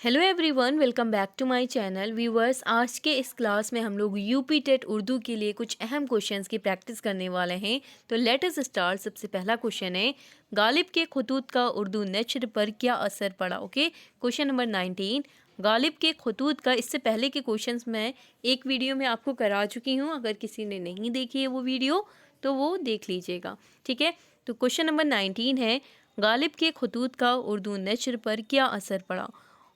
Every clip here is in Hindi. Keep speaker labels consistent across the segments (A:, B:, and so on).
A: Hello everyone, welcome back to my channel viewers. आज के इस क्लास में हम लोग यूपी टेट उर्दू के लिए कुछ अहम क्वेश्चंस की प्रैक्टिस करने वाले हैं। तो लेट अस स्टार्ट। सबसे पहला क्वेश्चन है, गालिब के खतूत का उर्दू नश्र पर क्या असर पड़ा। ओके, क्वेश्चन नंबर 19, गालिब के खतूत का, इससे पहले के क्वेश्चंस मैं एक वीडियो में आपको करा चुकी हूँ। अगर किसी ने नहीं देखी है वो वीडियो तो वो देख लीजिएगा, ठीक है। तो क्वेश्चन नंबर 19 है, गालिब के खतूत का उर्दू नश्र पर क्या असर पड़ा।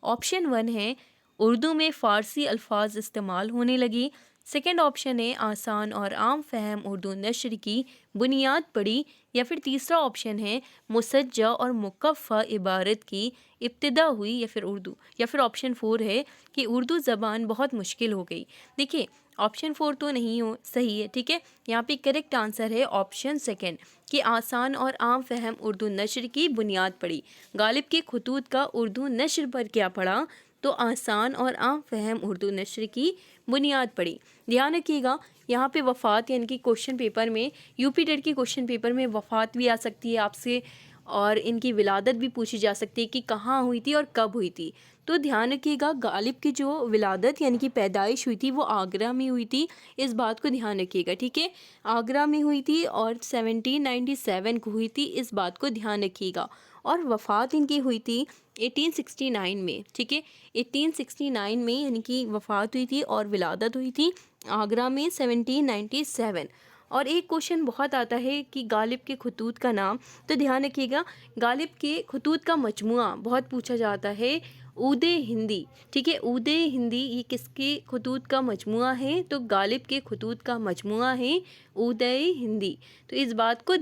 A: ऑप्शन 1 है, उर्दू में फ़ारसी अल्फाज इस्तेमाल होने लगी। सेकंड ऑप्शन है, आसान और आम फहम उर्दू नश्र की बुनियाद पड़ी। या फिर तीसरा ऑप्शन है, मुसज्जा और मुकफ़ा इबारत की इब्तिदा हुई। या फिर उर्दू, या फिर ऑप्शन 4 है कि उर्दू ज़बान बहुत मुश्किल हो गई। देखिए, ऑप्शन 4 तो नहीं हो सही है, ठीक है। यहाँ पे करेक्ट आंसर है ऑप्शन सेकंड कि आसान और आम फहम उर्दू नश्र की बुनियाद पड़ी। गालिब के खतूत का उर्दू नश्र पर क्या पड़ा, तो आसान और आम फहम उर्दू नश्र की बुनियाद पड़ी। ध्यान रखिएगा, यहाँ पे वफ़ात यानी कि क्वेश्चन पेपर में, यूपी टेट के क्वेश्चन पेपर में वफ़ात भी आ सकती है आपसे, और इनकी विलादत भी पूछी जा सकती है कि कहाँ हुई थी और कब हुई थी। तो ध्यान रखिएगा, गालिब की जो विलादत यानी कि पैदाइश हुई थी वो आगरा में हुई थी। इस बात को ध्यान रखिएगा, ठीक है। आगरा में हुई थी और 1797 को हुई थी, इस बात को ध्यान रखिएगा। और वफ़ात इनकी हुई थी 1869 में, ठीक है। 1869 में यानी कि वफ़ात हुई थी और विलादत हुई थी आगरा में 1797। और एक क्वेश्चन बहुत आता है कि गालिब के खतूत का नाम, तो ध्यान रखिएगा, गालिब के खतूत का मजमुआ बहुत पूछा जाता है, ऊदे हिंदी, ठीक है। ऊदे हिंदी ये किसके खतूत का मजमुआ है, तो गालिब के खतूत का मजमुआ है ऊदे हिंदी। तो इस बात को,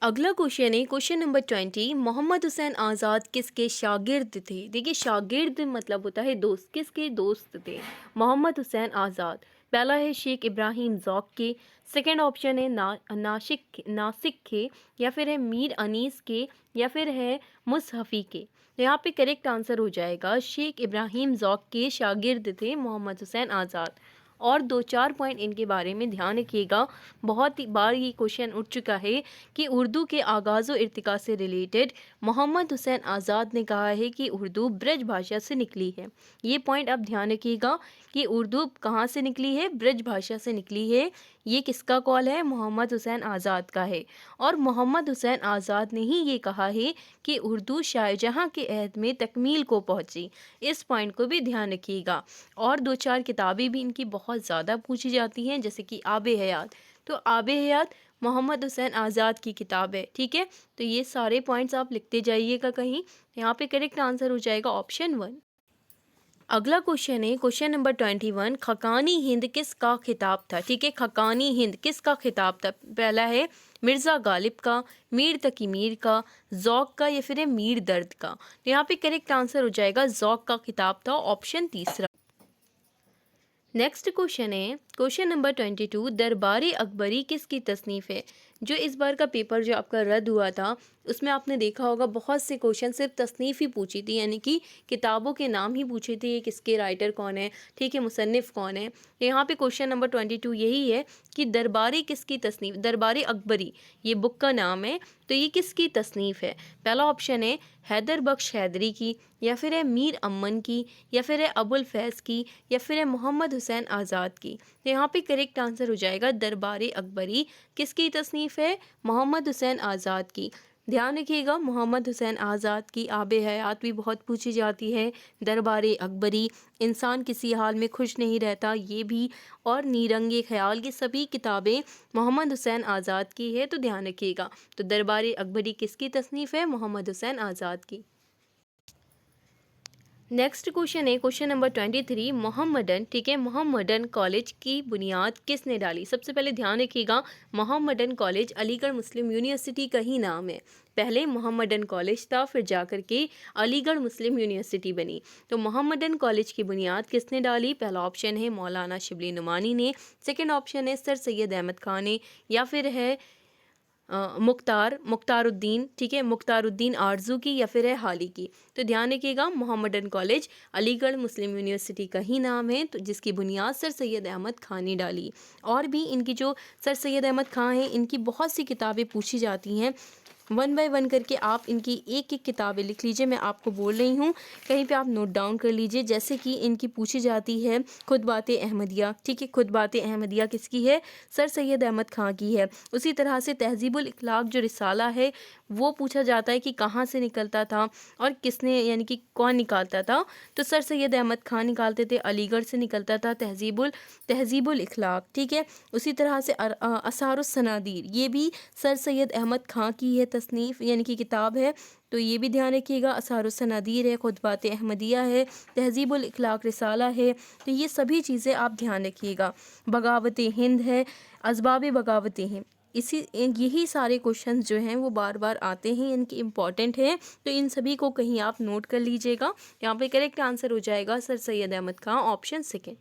A: अगला क्वेश्चन है क्वेश्चन नंबर 20, मोहम्मद हुसैन आज़ाद किसके शागिर्द थे। देखिए, शागिर्द मतलब होता है दोस्त, किसके दोस्त थे मोहम्मद हुसैन आज़ाद। पहला है शेख इब्राहिम ज़ौक के, सेकंड ऑप्शन है नासिक के, या फिर है मीर अनीस के, या फिर है मुसहफ़ी के। तो यहाँ पे करेक्ट आंसर हो जाएगा शेख इब्राहिम ज़ौक के शागिर्द थे मोहम्मद हुसैन आज़ाद। और दो चार पॉइंट इनके बारे में ध्यान रखिएगा, बहुत ही बार ये क्वेश्चन उठ चुका है कि उर्दू के आगाज़ व इर्तिका से रिलेटेड मोहम्मद हुसैन आज़ाद ने कहा है कि उर्दू ब्रज भाषा से निकली है। ये पॉइंट आप ध्यान रखिएगा कि उर्दू कहाँ से निकली है, ब्रज भाषा से निकली है। ये किसका कॉल है, मोहम्मद हुसैन आज़ाद का है। और मोहम्मद हुसैन आज़ाद ने ही ये कहा है कि उर्दू शाहजहाँ के अहद में तकमील को पहुँची। इस पॉइंट को भी ध्यान रखिएगा। और दो चार किताबें भी इनकी बहुत ज़्यादा पूछी जाती हैं, जैसे कि आब हयात। तो आब हयात मोहम्मद हुसैन आज़ाद की किताब है, ठीक है। तो ये सारे पॉइंट्स आप लिखते जाइएगा कहीं। यहाँ पे करेक्ट आंसर हो जाएगा ऑप्शन 1। अगला क्वेश्चन है क्वेश्चन नंबर 21, खकानी हिंद किसका खिताब था, ठीक है। खकानी हिंद किसका खिताब था। पहला है मिर्ज़ा गालिब का, मीर तकी मीर का, ज़ौक का, या फिर है मीर दर्द का। तो यहाँ पे करेक्ट आंसर हो जाएगा ज़ौक का खिताब था, ऑप्शन तीसरा। नेक्स्ट क्वेश्चन है क्वेश्चन नंबर 22, दरबारी अकबरी किसकी तसनीफ़ है। जो इस बार का पेपर जो आपका रद्द हुआ था, उसमें आपने देखा होगा बहुत से क्वेश्चन सिर्फ तसनीफ़ ही पूछी थी, यानी कि किताबों के नाम ही पूछे थे, ये किसके राइटर कौन है, ठीक है, मुसन्निफ़ कौन है। तो यहाँ पे क्वेश्चन नंबर 22 यही है कि दरबारी किसकी तसनीफ़, दरबारी अकबरी ये बुक का नाम है, तो ये किसकी तसनीफ़ है। पहला ऑप्शन है हैदर बख्श हैदरी की, या फिर है मीर अमन की, या फिर है अबुल फैज़ की, या फिर है मोहम्मद हुसैन आज़ाद की। तो यहाँ पे करेक्ट आंसर हो जाएगा दरबार अकबरी किसकी तसनीफ़ है, मोहम्मद हुसैन आज़ाद की। ध्यान रखिएगा, मोहम्मद हुसैन आज़ाद की आब हयात भी बहुत पूछी जाती है। दरबार अकबरी, इंसान किसी हाल में खुश नहीं रहता, ये भी, और नीरंगे ख्याल, की सभी किताबें मोहम्मद हुसैन आज़ाद की है। तो ध्यान रखिएगा, तो दरबार अकबरी किसकी तसनीफ़ है, मोहम्मद हुसैन आज़ाद की। नेक्स्ट क्वेश्चन है क्वेश्चन नंबर 23, मोहम्मदन, ठीक है, मोहम्मदन कॉलेज की बुनियाद किसने डाली। सबसे पहले ध्यान रखिएगा, मोहम्मदन कॉलेज अलीगढ़ मुस्लिम यूनिवर्सिटी का ही नाम है। पहले मोहम्मदन कॉलेज था, फिर जाकर के अलीगढ़ मुस्लिम यूनिवर्सिटी बनी। तो मोहम्मदन कॉलेज की बुनियाद किसने डाली। पहला ऑप्शन है मौलाना शिबली नुमानी ने, सेकंड ऑप्शन है सर सैयद अहमद खान ने, या फिर है मुख्तारुद्दीन, ठीक है, मुख्तारुद्दीन आरजू की, या फिर है हाली की। तो ध्यान रखिएगा, मोहम्मदन कॉलेज अलीगढ़ मुस्लिम यूनिवर्सिटी का ही नाम है, तो जिसकी बुनियाद सर सैयद अहमद खान ने डाली। और भी इनकी जो सर सैयद अहमद खान हैं, इनकी बहुत सी किताबें पूछी जाती हैं। वन बाय वन करके आप इनकी एक एक किताबें लिख लीजिए, मैं आपको बोल रही हूँ, कहीं पे आप नोट डाउन कर लीजिए। जैसे कि इनकी पूछी जाती है खुद बातें अहमदिया, ठीक है, खुद बातें अहमदिया किसकी है, सर सैयद अहमद खां की है। उसी तरह से तहज़ीबुल इखलाक जो रिसाला है वो पूछा जाता है कि कहाँ से निकलता था और किसने यानी कि कौन निकालता था, तो सर सैयद अहमद खां निकालते थे, अलीगढ़ से निकलता था तहज़ीबुल इखलाक, ठीक है। उसी तरह से असारुस सनादीर, ये भी सर सैयद अहमद खां की है तसनीफ़ यानी कि किताब है, तो ये भी ध्यान रखिएगा। असारुस सनादीर है, खुतबात अहमदिया है, तहज़ीबुल इखलाक रिसाला है, तो ये सभी चीज़ें आप ध्यान रखिएगा। बगावत हिंद है, असबाब बगावत हिंद, यही सारे क्वेश्चंस जो हैं वो बार बार आते हैं, इनके इम्पॉर्टेंट हैं, तो इन सभी को कहीं आप नोट कर लीजिएगा। यहाँ पे करेक्ट आंसर हो जाएगा सर सैयद अहमद खां, ऑप्शन सेकेंड।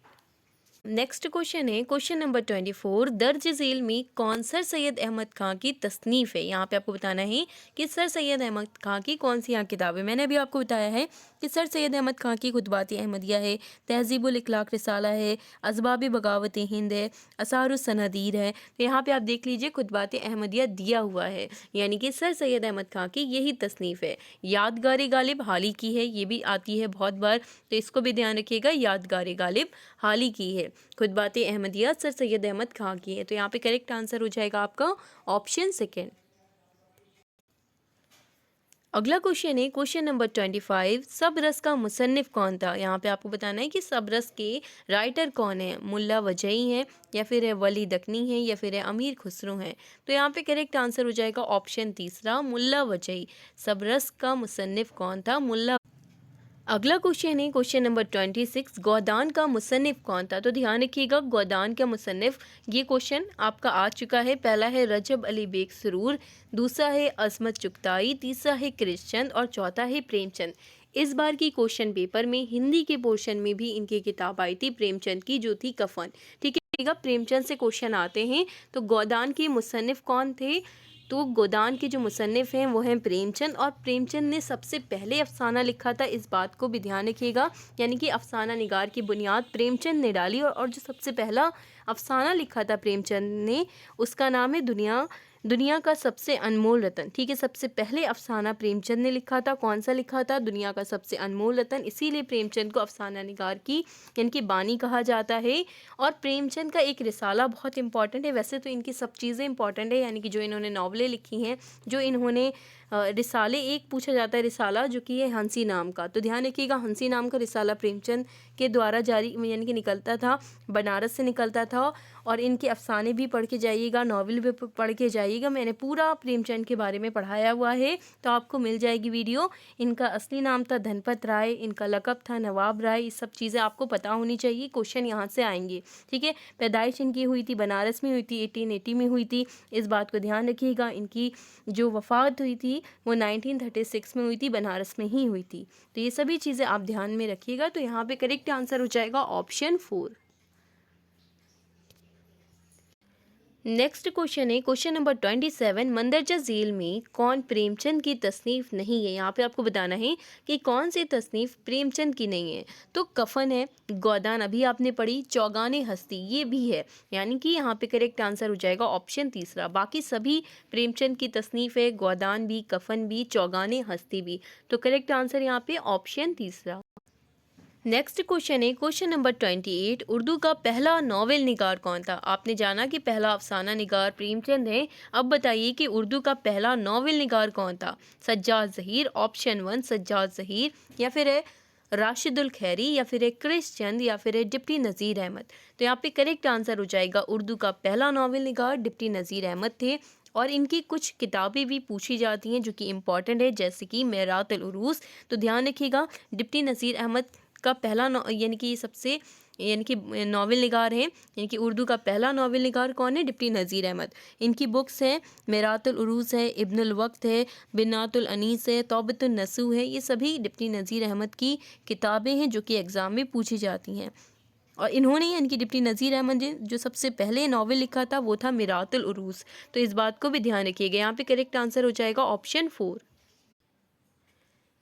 A: नेक्स्ट क्वेश्चन है क्वेश्चन नंबर 24, दर्ज झेल में कौन सर सैयद अहमद खां की तसनीफ़ है। यहाँ पे आपको बताना है कि सर सैयद अहमद खां की कौन सी यहाँ किताब है। मैंने अभी आपको बताया है कि सर सैयद अहमद खां की खुतबात अहमदिया है, तहज़ीबुल इखलाक रिसाला है, असबाब बगावत हिंद है, असारुस सनादीर है। तो यहाँ पे आप देख लीजिए खुतबात अहमदिया दिया हुआ है, यानी कि सर सैयद अहमद खां की यही तसनीफ़ है। यादगार गालिब हाल ही की है, ये भी आती है बहुत बार, तो इसको भी ध्यान रखिएगा, यादगार गालिब हाल ही की है। खुतबात अहमदिया सर सैयद अहमद खां की है, तो यहाँ पे करेक्ट आंसर हो जाएगा आपका ऑप्शन सेकेंड। अगला क्वेश्चन है क्वेश्चन नंबर 25, सब रस का मुसन्निफ कौन था। यहाँ पे आपको बताना है कि सब रस के राइटर कौन है, मुल्ला वजही है या फिर है वली दकनी है या फिर है अमीर खुसरो है। तो यहाँ पे करेक्ट आंसर हो जाएगा ऑप्शन तीसरा, मुल्ला वजही। सब रस का मुसन्निफ कौन था, मुल्ला। अगला क्वेश्चन है क्वेश्चन नंबर 26, गोदान का मुसन्निफ कौन था। तो ध्यान रखिएगा गोदान का मुसन्निफ, ये क्वेश्चन आपका आ चुका है। पहला है रजब अली बेग सुरूर, दूसरा है अजमत चुगताई, तीसरा है कृष्णचंद और चौथा है प्रेमचंद। इस बार की क्वेश्चन पेपर में हिंदी के पोर्शन में भी इनकी किताब आई थी प्रेमचंद की, जो थी कफन, ठीक है। प्रेमचंद से क्वेश्चन आते हैं, तो गोदान के मुसन्निफ कौन थे, तो गोदान के जो मुसन्निफ हैं वो हैं प्रेमचंद, और प्रेमचंद ने सबसे पहले अफसाना लिखा था, इस बात को भी ध्यान रखिएगा। यानी कि अफसाना निगार की बुनियाद प्रेमचंद ने डाली, और जो सबसे पहला अफसाना लिखा था प्रेमचंद ने, उसका नाम है दुनिया का सबसे अनमोल रतन, ठीक है। सबसे पहले अफसाना प्रेमचंद ने लिखा था, कौन सा लिखा था, दुनिया का सबसे अनमोल रतन, इसीलिए प्रेमचंद को अफसाना निगार की यानी कि बानी कहा जाता है। और प्रेमचंद का एक रिसाला बहुत इंपॉर्टेंट है, वैसे तो इनकी सब चीज़ें इंपॉर्टेंट है, यानी कि जो इन्होंने नॉवलें लिखी हैं, जो इन्होंने रिसाले, एक पूछा जाता है रिसाला जो कि है हंसी नाम का, तो ध्यान रखिएगा हंसी नाम का रिसाला प्रेमचंद के द्वारा जारी यानी कि निकलता था, बनारस से निकलता था। और इनके अफसाने भी पढ़ के जाइएगा, नॉवल भी पढ़ के जाइएगा, मैंने पूरा प्रेमचंद के बारे में पढ़ाया हुआ है, तो आपको मिल जाएगी वीडियो। इनका असली नाम था धनपत राय, इनका लक़ब था नवाब राय, ये सब चीज़ें आपको पता होनी चाहिए, क्वेश्चन यहाँ से आएंगे, ठीक है। पैदाइश इनकी हुई थी बनारस में हुई थी, 1880 में हुई थी, इस बात को ध्यान रखिएगा। इनकी जो वफ़ात हुई थी वो 1936 में हुई थी, बनारस में ही हुई थी, तो ये सभी चीज़ें आप ध्यान में रखिएगा। तो यहाँ पे करेक्ट आंसर हो जाएगा ऑप्शन 4। नेक्स्ट क्वेश्चन है क्वेश्चन नंबर 27, मंदरजा झेल में कौन प्रेमचंद की तसनीफ़ नहीं है। यहाँ पे आपको बताना है कि कौन सी तसनीफ़ प्रेमचंद की नहीं है। तो कफन है, गोदान अभी आपने पढ़ी, चौगाने हस्ती ये भी है, यानी कि यहाँ पे करेक्ट आंसर हो जाएगा ऑप्शन तीसरा। बाकी सभी प्रेमचंद की तसनीफ़ है, गोदान भी, कफन भी, चौगाने हस्ती भी, तो करेक्ट आंसर यहाँ पे ऑप्शन तीसरा। नेक्स्ट क्वेश्चन है क्वेश्चन नंबर 28, उर्दू का पहला नॉवेल निगार कौन था। आपने जाना कि पहला अफसाना निगार प्रेमचंद है, अब बताइए कि उर्दू का पहला नॉवेल निगार कौन था। सज्जाद ज़हीर, ऑप्शन 1 सज्जाद ज़हीर, या फिर है राशिदुल खैरी, या फिर है कृष्णचंद, या फिर है डिप्टी नज़ीर अहमद। तो यहाँ पे करेक्ट आंसर हो जाएगा उर्दू का पहला नॉवेल निगार डिप्टी नज़ीर अहमद थे। और इनकी कुछ किताबें भी पूछी जाती हैं जो कि इम्पॉर्टेंट है, जैसे कि मेरातुल उरूस, तो ध्यान रखिएगा डिप्टी नज़ीर अहमद का पहला यानी कि सबसे यानी कि नॉवेल निगार है, यानी कि उर्दू का पहला नॉवेल निगार कौन है, डिप्टी नज़ीर अहमद। इनकी बुक्स हैं मेरातुल उरूस है, इब्नुल वक्त है, बिनातुल अनीस है, तौबतुन नसूह है, ये सभी डिप्टी नज़ीर अहमद की किताबें हैं जो कि एग्ज़ाम में पूछी जाती हैं। और इन्होंने यानी कि डिप्टी नज़ीर अहमद ने जो सबसे पहले नॉवेल लिखा था वो था मेरातुल उरूस, तो इस बात को भी ध्यान रखिएगा। यहाँ पे करेक्ट आंसर हो जाएगा ऑप्शन 4।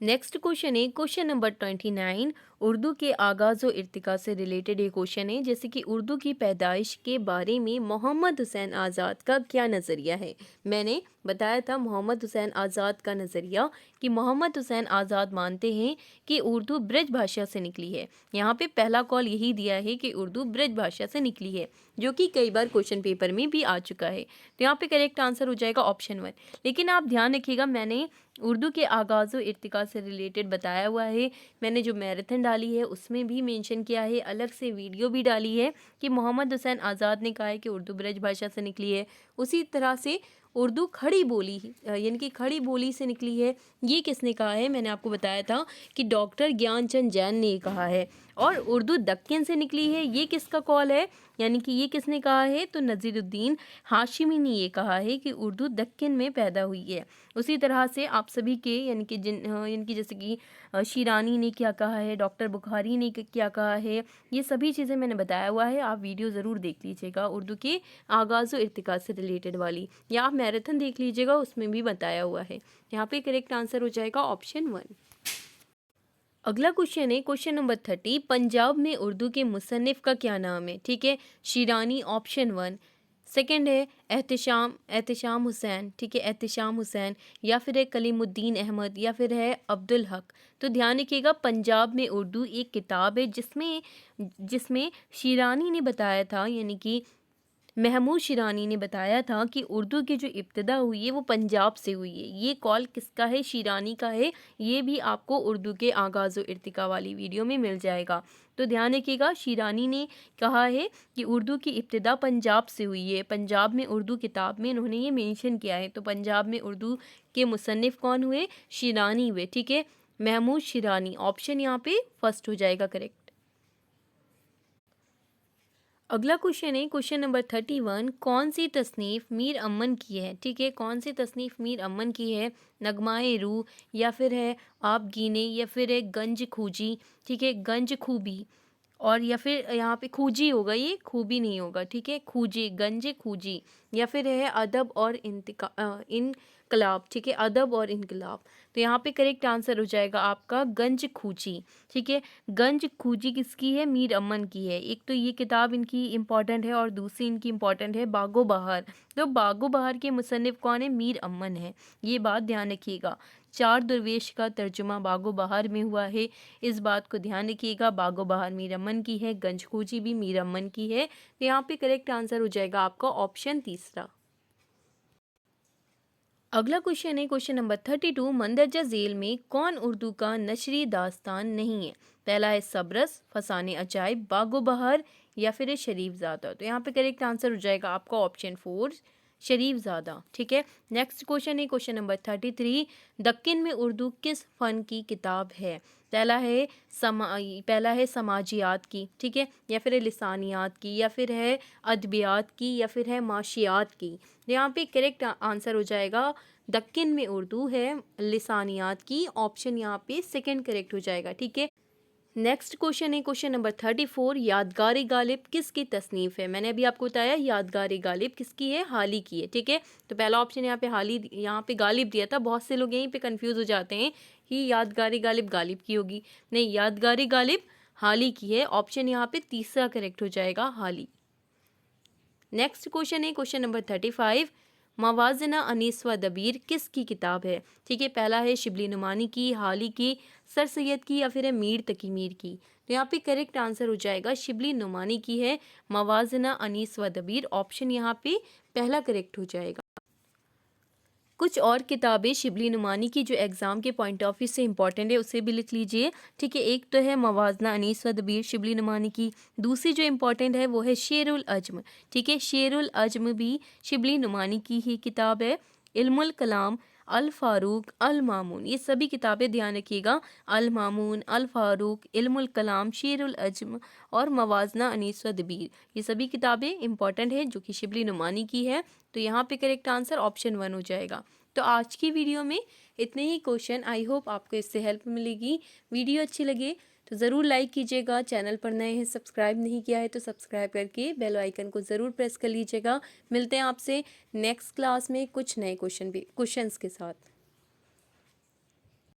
A: नेक्स्ट क्वेश्चन है क्वेश्चन नंबर 29, उर्दू के आगाज़ व इर्तिका से रिलेटेड ये क्वेश्चन है, जैसे कि उर्दू की पैदाइश के बारे में मोहम्मद हुसैन आज़ाद का क्या नज़रिया है। मैंने बताया था मोहम्मद हुसैन आज़ाद का नज़रिया कि मोहम्मद हुसैन आज़ाद मानते हैं कि उर्दू ब्रज भाषा से निकली है। यहाँ पे पहला कॉल यही दिया है कि उर्दू ब्रज भाषा से निकली है, जो कि कई बार क्वेश्चन पेपर में भी आ चुका है। तो यहाँ पे करेक्ट आंसर हो जाएगा ऑप्शन 1। लेकिन आप ध्यान रखिएगा, मैंने उर्दू के आगाज़ व इर्तिका से रिलेटेड बताया हुआ है। मैंने जो मैराथन डाली है उसमें भी मेंशन किया है, अलग से वीडियो भी डाली है कि मोहम्मद हुसैन आज़ाद ने कहा है कि उर्दू ब्रज भाषा से निकली है। उसी तरह से उर्दू खड़ी बोली यानी कि खड़ी बोली से निकली है। ये किसने कहा है? मैंने आपको बताया था कि डॉक्टर ज्ञानचंद जैन ने कहा है। और उर्दू दक्कन से निकली है, ये किसका कॉल है? यानी कि ये किसने कहा है? तो नज़ीरुद्दीन हाशिमी ने ये कहा है कि उर्दू दक्कन में पैदा हुई है। उसी तरह से आप सभी के यानी कि यानी कि जैसे कि शिरानी ने क्या कहा है, डॉक्टर बुखारी ने क्या कहा है, ये सभी चीज़ें मैंने बताया हुआ है। आप वीडियो ज़रूर देख लीजिएगा उर्दू के आगाज़ व इर्तिका से रिलेटेड वाली, या आप मैराथन देख लीजिएगा, उसमें भी बताया हुआ है। यहाँ पे करेक्ट आंसर हो जाएगा ऑप्शन 1। अगला क्वेश्चन है क्वेश्चन नंबर 30। पंजाब में उर्दू के मुसन्निफ का क्या नाम है? ठीक है, शिरानी ऑप्शन 1। सेकंड है एहतिशाम एहतिशाम हुसैन, ठीक है, एहतिशाम हुसैन, या फिर है कलीमुद्दीन अहमद, या फिर है अब्दुल हक। तो ध्यान रखिएगा, पंजाब में उर्दू एक किताब है जिसमें जिसमें शिरानी ने बताया था, यानी कि महमूद शिरानी ने बताया था कि उर्दू की जो इब्तिदा हुई है वो पंजाब से हुई है। ये कॉल किसका है? शिरानी का है। ये भी आपको उर्दू के आगाज़ व इर्तिका वाली वीडियो में मिल जाएगा। तो ध्यान रखिएगा, शिरानी ने कहा है कि उर्दू की इब्तिदा पंजाब से हुई है। पंजाब में उर्दू किताब में उन्होंने ये मेंशन किया है। तो पंजाब में उर्दू के मुसन्निफ कौन हुए? शिरानी हुए, ठीक है, महमूद शिरानी। ऑप्शन यहाँ पे फर्स्ट हो जाएगा करेक्ट। अगला क्वेश्चन है क्वेश्चन नंबर 31। कौन सी तसनीफ़ मीर अमन की है? ठीक है, कौन सी तसनीफ़ मीर अमन की है? नगमाए रूह, या फिर है आप गिने, या फिर है गंज खूजी, ठीक है, गंज खूबी, और या फिर यहाँ पे खूजी होगा, ये खूबी नहीं होगा, ठीक है, खूजी, गंज खूजी, या फिर है अदब और इनकलाब, ठीक है, अदब और इनकलाब। तो यहाँ पे करेक्ट आंसर हो जाएगा आपका गंज खूजी, ठीक है। गंज खूजी किसकी है? मीर अमन की है। एक तो ये किताब इनकी इम्पॉर्टेंट है और दूसरी इनकी इम्पॉर्टेंट है बागो बहार। तो बागो बहार के मुसन्निफ कौन है? मीर अमन है। ये बात ध्यान रखिएगा। चार दरवेश का तर्जुमा बागो बहार में हुआ है, इस बात को ध्यान रखिएगा। बागो बहार मीर अमन की है, गंज खूजी भी मीर अमन की है। तो यहाँ पे करेक्ट आंसर हो जाएगा आपका ऑप्शन 3। अगला क्वेश्चन है क्वेश्चन नंबर 32। मंदरजा झेल में कौन उर्दू का नशरी दास्तान नहीं है? पहला है सबरस, फसाने अजाइब, बागो बहार, या फिर है शरीफ ज़ादा। तो यहाँ पे करेक्ट आंसर हो जाएगा आपका ऑप्शन 4, शरीफ ज़ादा, ठीक है। नेक्स्ट क्वेश्चन है क्वेश्चन नंबर 33। दक्कन में उर्दू किस फ़न की किताब है? पहला है पहला है समाजियात की, ठीक है, या फिर है लिसानियात की, या फिर है अदबियात की, या फिर है माशियात की। तो यहाँ पे करेक्ट आंसर हो जाएगा दक्कन में उर्दू है लिसानियात की। ऑप्शन यहाँ पे सेकंड करेक्ट हो जाएगा, ठीक है। नेक्स्ट क्वेश्चन है क्वेश्चन नंबर 34। यादगार गालिब किसकी तसनीफ़ है? मैंने अभी आपको बताया यादगार गालिब किसकी है? हाली की है, ठीक है। तो पहला ऑप्शन यहाँ पे हाली, यहाँ पे गालिब दिया था। बहुत से लोग यहीं पे कंफ्यूज हो जाते हैं कि यादगार गालिब गालिब की होगी। नहीं, यादगार गालिब हाली की है। ऑप्शन यहाँ पे तीसरा करेक्ट हो जाएगा, हाली। नेक्स्ट क्वेश्चन है क्वेश्चन नंबर 35। मवाजना अनीस व दबीर किसकी किताब है? ठीक है, पहला है शिबली नुमानी की, हाली की, सर सैयद की, या फिर है मीर तकी मीर की। तो यहाँ पे करेक्ट आंसर हो जाएगा शिबली नुमानी की है मवाजना अनीस व दबीर। ऑप्शन यहाँ पे पहला करेक्ट हो जाएगा। कुछ और किताबें शिबली नुमानी की जो एग्ज़ाम के पॉइंट ऑफ व्यू से इंपॉर्टेंट है उसे भी लिख लीजिए, ठीक है। एक तो है मवाजना अनीस व दबीर शिबली नुमानी की। दूसरी जो इंपॉर्टेंट है वो है शेरुल अज्म, ठीक है, शेरुल अज्म भी शिबली नुमानी की ही किताब है। इल्मुल कलाम, अल फारूक, अल मामून, ये सभी किताबें ध्यान रखिएगा। अल मामून, अल फारूक, इल्मुल कलाम, शेरुल अज्म और मवाजना अनीस व दबीर, ये सभी किताबें इंपॉर्टेंट है जो कि शिबली नुमानी की है। तो यहाँ पे करेक्ट आंसर ऑप्शन 1 हो जाएगा। तो आज की वीडियो में इतने ही क्वेश्चन। आई होप आपको इससे हेल्प मिलेगी। वीडियो अच्छी लगे तो ज़रूर लाइक कीजिएगा। चैनल पर नए हैं, सब्सक्राइब नहीं किया है तो सब्सक्राइब करके बेल आइकन को ज़रूर प्रेस कर लीजिएगा। मिलते हैं आपसे नेक्स्ट क्लास में कुछ नए क्वेश्चंस के साथ।